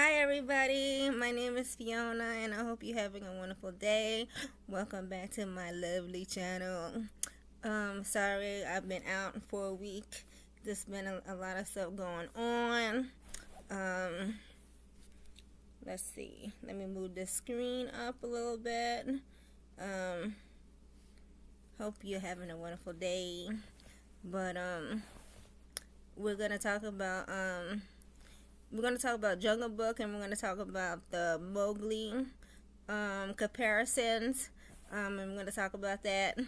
Hi everybody, my name is Fiona and I hope you're having a wonderful day. Welcome back to my lovely channel. Sorry I've been out for a week. There's been a lot of stuff going on. Let's see. Let me move the screen up a little bit. Hope you're having a wonderful day. But we're gonna talk about Jungle Book, and we're gonna talk about the Mowgli comparisons. And we're gonna talk about that.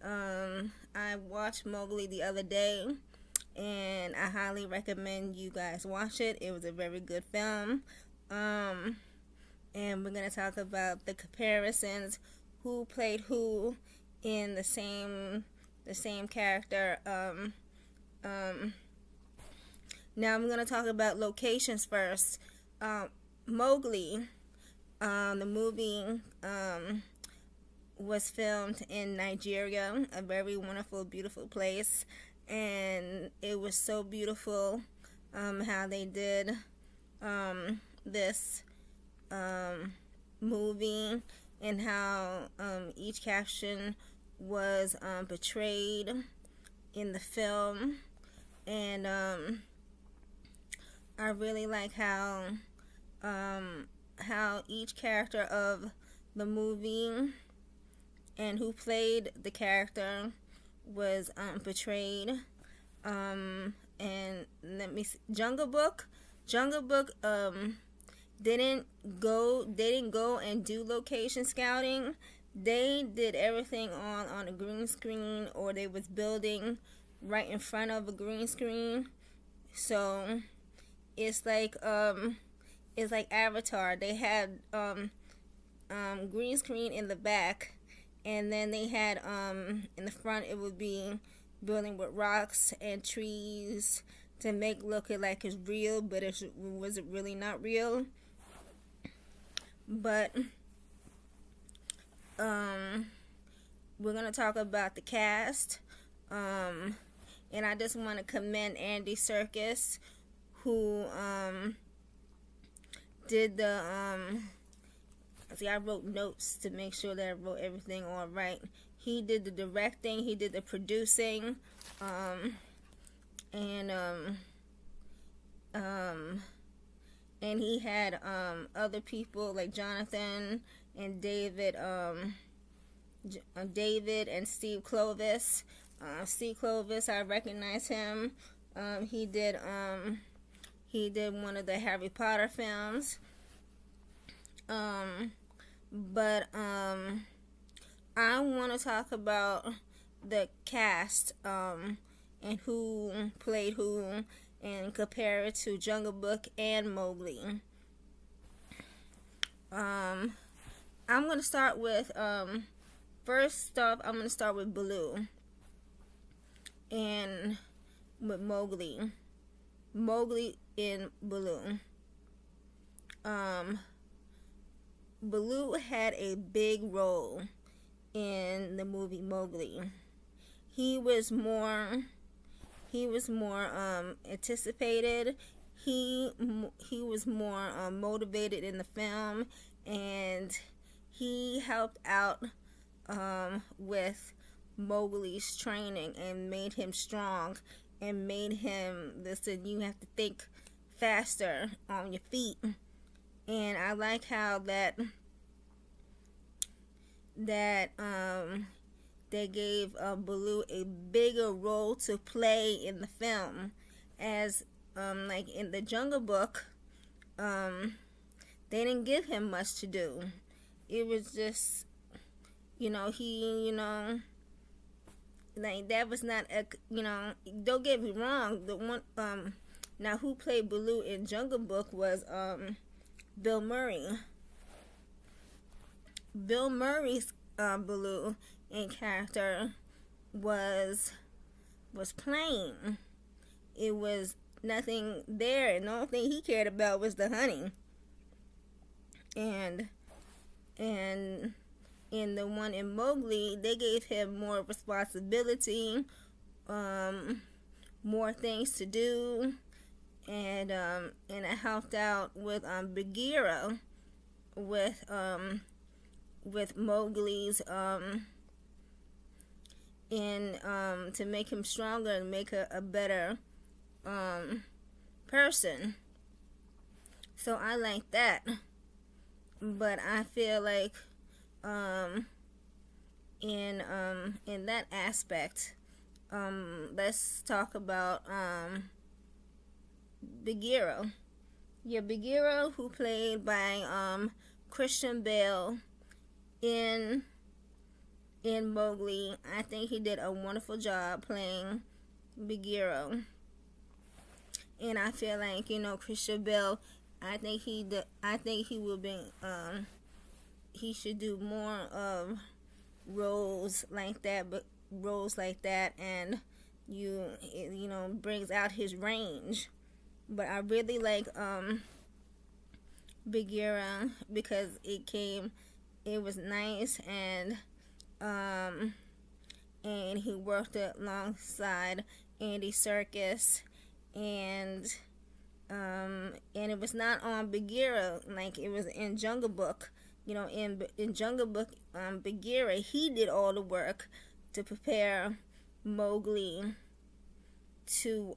I watched Mowgli the other day, and I highly recommend you guys watch it. It was a very good film. And we're gonna talk about the comparisons, who played who in the same character. Now I'm going to talk about locations first. Mowgli, the movie, was filmed in Nigeria, a very wonderful, beautiful place. And it was so beautiful how they did this movie, and how each caption was portrayed in the film. And I really like how each character of the movie and who played the character was portrayed. And let me see. Jungle Book didn't go and do location scouting. They did everything on a green screen, or they was building right in front of a green screen. So it's like Avatar. They had green screen in the back, and then they had in the front it would be building with rocks and trees to make look like it's real, but it was really not real. But we're gonna talk about the cast, and I just want to commend Andy Serkis, who did the I wrote notes to make sure that I wrote everything all right. He did the directing, he did the producing, and he had other people like Jonathan and David and Steve Clovis. Steve Clovis, I recognize him. He did one of the Harry Potter films. But I want to talk about the cast and who played who, and compare it to Jungle Book and Mowgli. I'm gonna start with first off, I'm gonna start with Baloo and with Mowgli and Baloo. Baloo had a big role in the movie Mowgli. He was more anticipated. He was more motivated in the film, and he helped out with Mowgli's training and made him strong, and made him, listen, you have to think faster on your feet. And I like how that they gave Baloo a bigger role to play in the film, as like in the Jungle Book, they didn't give him much to do. It was just, like, that was not a, don't get me wrong, the one now who played Baloo in Jungle Book was Bill Murray. Bill Murray's Baloo in character was plain. It was nothing there, and the only thing he cared about was the honey. And in the one in Mowgli, they gave him more responsibility, more things to do, and it helped out with Bagheera with Mowgli's in to make him stronger and make a better person. So I like that. But I feel like in that aspect, let's talk about Bagheera. Yeah, Bagheera, who played by Christian Bale in Mowgli. I think he did a wonderful job playing Bagheera. And I feel like, Christian Bale, I think he will be he should do more of roles like that, and brings out his range. But I really like Bagheera because it was nice, and he worked alongside Andy Serkis, and it was not on Bagheera like it was in Jungle Book. In Jungle Book, Bagheera, he did all the work to prepare Mowgli to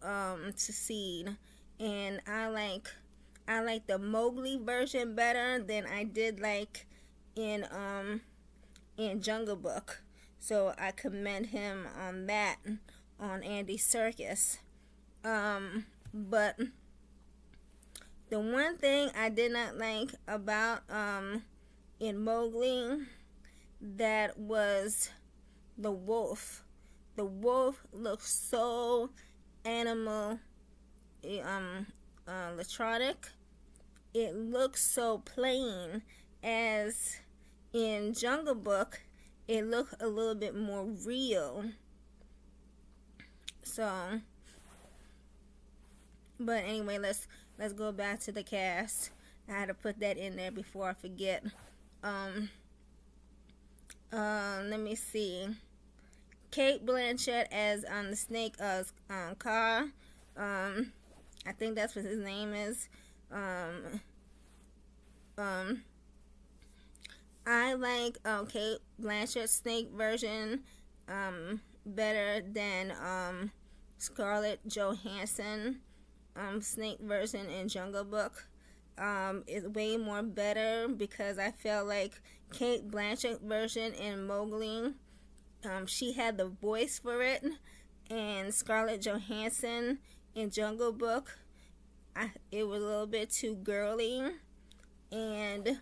succeed, and I like the Mowgli version better than I did like in Jungle Book. So I commend him on that, on Andy Serkis. But the one thing I did not like about in Mowgli, that was the wolf. The wolf looks so animal electronic. It looks so plain. As in Jungle Book, it looked a little bit more real. So, but anyway, let's go back to the cast. I had to put that in there before I forget. Let me see. Kate Blanchett as the snake Car. I think that's what his name is. I like Kate Blanchett's snake version better than Scarlett Johansson snake version in Jungle Book. Is way more better because I felt like Kate Blanchett version in Mowgli, she had the voice for it, and Scarlett Johansson in Jungle Book, it was a little bit too girly, and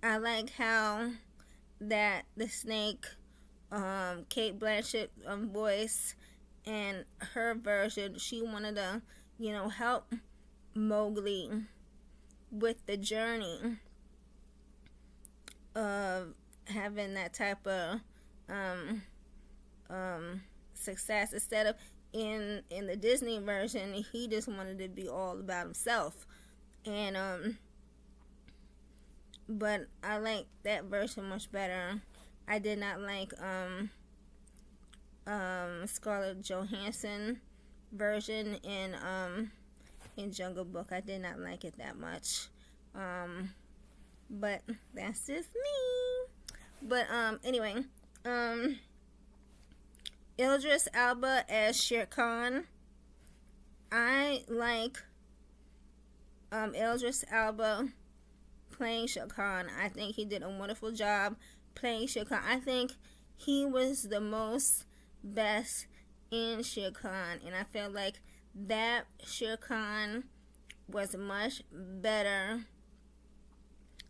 I like how that the snake, Kate Blanchett voice, and her version, she wanted to, help Mowgli with the journey of having that type of success, instead of in the Disney version, he just wanted to be all about himself. And but I like that version much better. I did not like Scarlett Johansson version in Jungle Book. I did not like it that much. But that's just me. But anyway, Idris Elba as Shere Khan. I like Idris Elba playing Shere Khan. I think he did a wonderful job playing Shere Khan. I think he was the most best in Shere Khan, and I felt like that Shere Khan was much better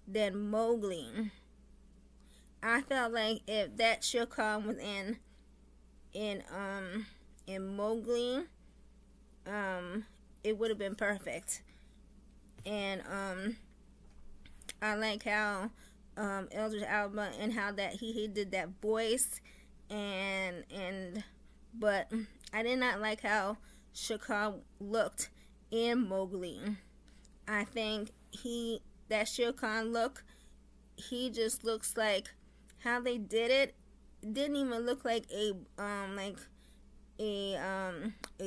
than Mowgli. I felt like if that Shere Khan was in Mowgli, it would have been perfect. And I like how Idris Elba, and how that he did that voice, but I did not like how Shere Khan looked in Mowgli. I think that Shere Khan look, he just looks like how they did it. Didn't even look like a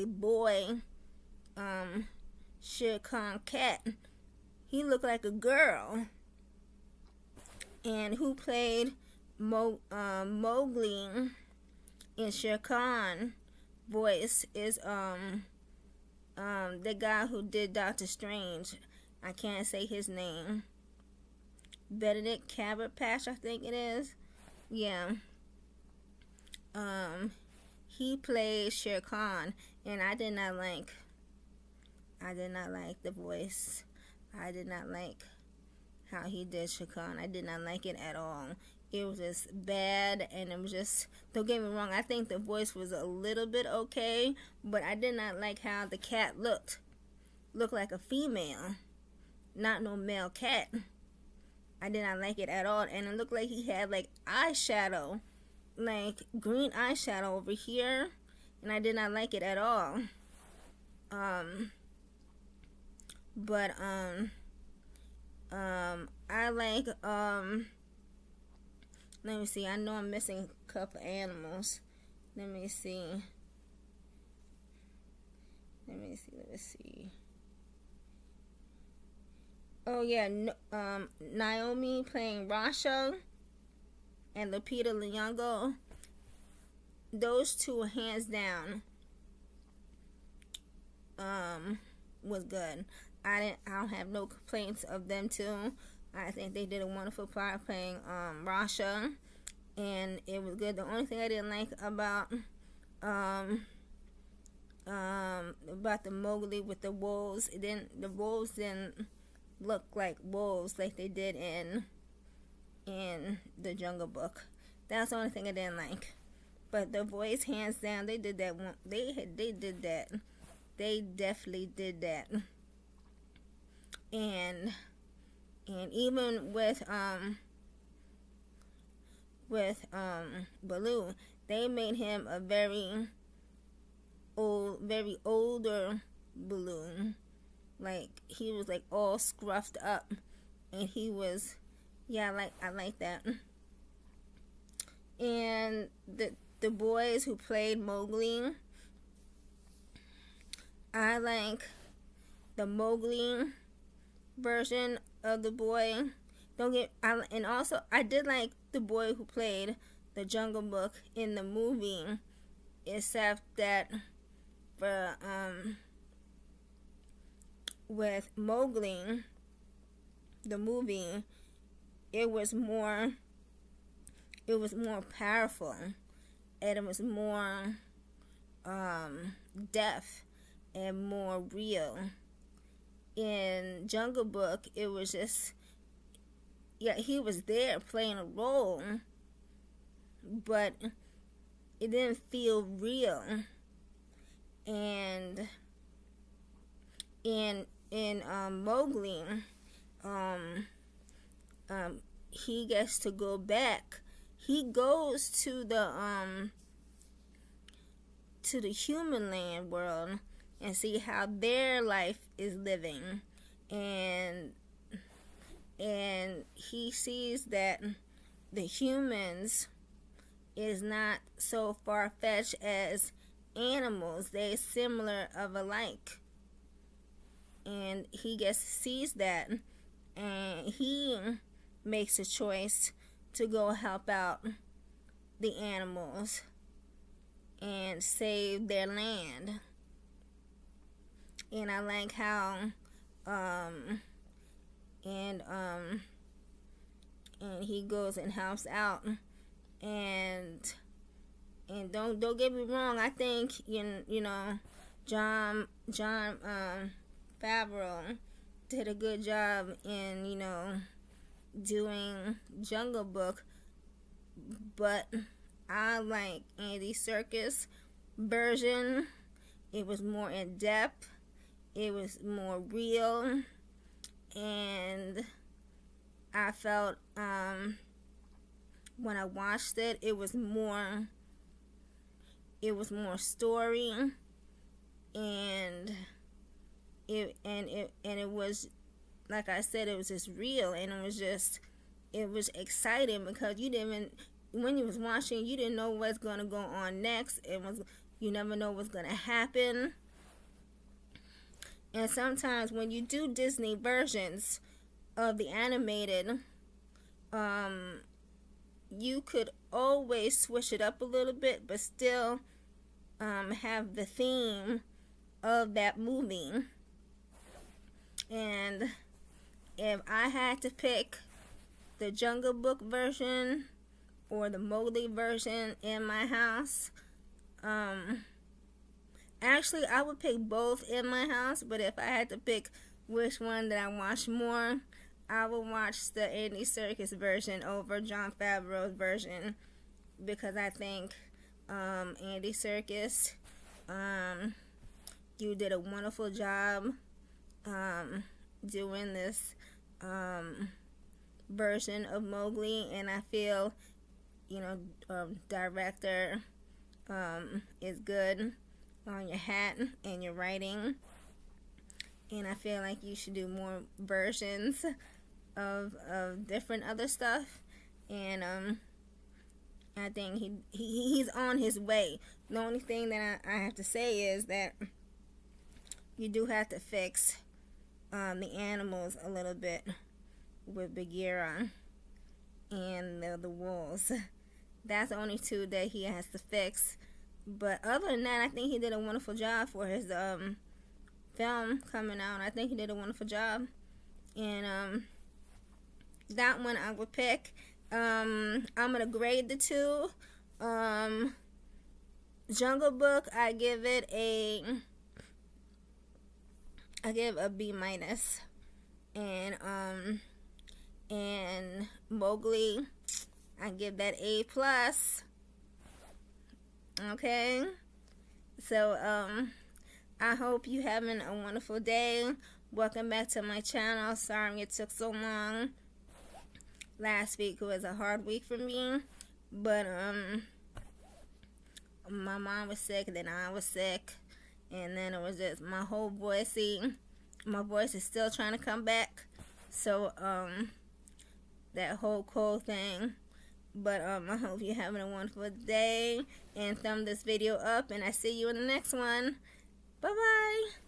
boy Shere Khan cat. He looked like a girl. And who played Mowgli in Shere Khan voice is the guy who did Doctor Strange. I can't say his name. Benedict Cumberbatch, I think it is. Yeah. He played Shere Khan, and I did not like the voice. I did not like how he did Shere Khan. I did not like it at all. It was just bad, and it was just, don't get me wrong, I think the voice was a little bit okay, but I did not like how the cat looked like a female, not no male cat. I did not like it at all, and it looked like he had like eyeshadow, like green eyeshadow over here, and I did not like it at all. But I like let me see, I know I'm missing a couple animals. Let me see. Oh yeah, Naomi playing Rasha and Lupita Nyong'o. Those two, hands down, was good. I don't have no complaints of them two. I think they did a wonderful part playing Rasha, and it was good. The only thing I didn't like about the Mowgli with the wolves, the wolves didn't look like wolves like they did in the Jungle Book. That's the only thing I didn't like. But the voice, hands down, they did that one. They did that. They definitely did that. And even with Baloo, they made him a very older Baloo. Like, he was like all scruffed up, and he was, yeah, I like that. And the boys who played Mowgli, I like the Mowgli version of the boy. And also I did like the boy who played the Jungle Book in the movie, except that for with Mowgli, the movie, it was more powerful, and it was more depth and more real. In Jungle Book, it was just, yeah, he was there playing a role, but it didn't feel real. And in Mowgli, he gets to go back. He goes to the human land world and see how their life is living, and he sees that the humans is not so far-fetched as animals. They're similar of alike, and he sees that, and he makes a choice to go help out the animals and save their land. And I like how and he goes and helps out, and don't get me wrong, I think you know John Favreau did a good job in doing Jungle Book, but I like Andy Serkis version. It was more in depth, it was more real, and I felt when I watched it, it was more story, and it was, like I said, it was just real, and it was exciting, because you didn't even, when you was watching, you didn't know what's gonna go on next. You never know what's gonna happen. And sometimes when you do Disney versions of the animated, you could always switch it up a little bit, but still have the theme of that movie. And if I had to pick the Jungle Book version or the Mowgli version in my house, actually I would pick both in my house, but if I had to pick which one that I watch more, I would watch the Andy Serkis version over Jon Favreau's version, because I think Andy Serkis, you did a wonderful job doing this version of Mowgli, and I feel, director is good on your hat and your writing, and I feel like you should do more versions of different other stuff, and I think he's on his way. The only thing that I have to say is that you do have to fix the animals a little bit with Bagheera and the wolves. That's the only two that he has to fix. But other than that, I think he did a wonderful job for his film coming out. I think he did a wonderful job, and that one I would pick. I'm gonna grade the two. Jungle Book, I give a B minus, and Mowgli, I give that A plus. Okay, so I hope you having a wonderful day. Welcome back to my channel. Sorry it took so long. Last week was a hard week for me, but my mom was sick, then I was sick, and then it was just my whole voice. My voice is still trying to come back, so that whole cold thing. But I hope you're having a wonderful day, and thumb this video up, and I see you in the next one. Bye bye.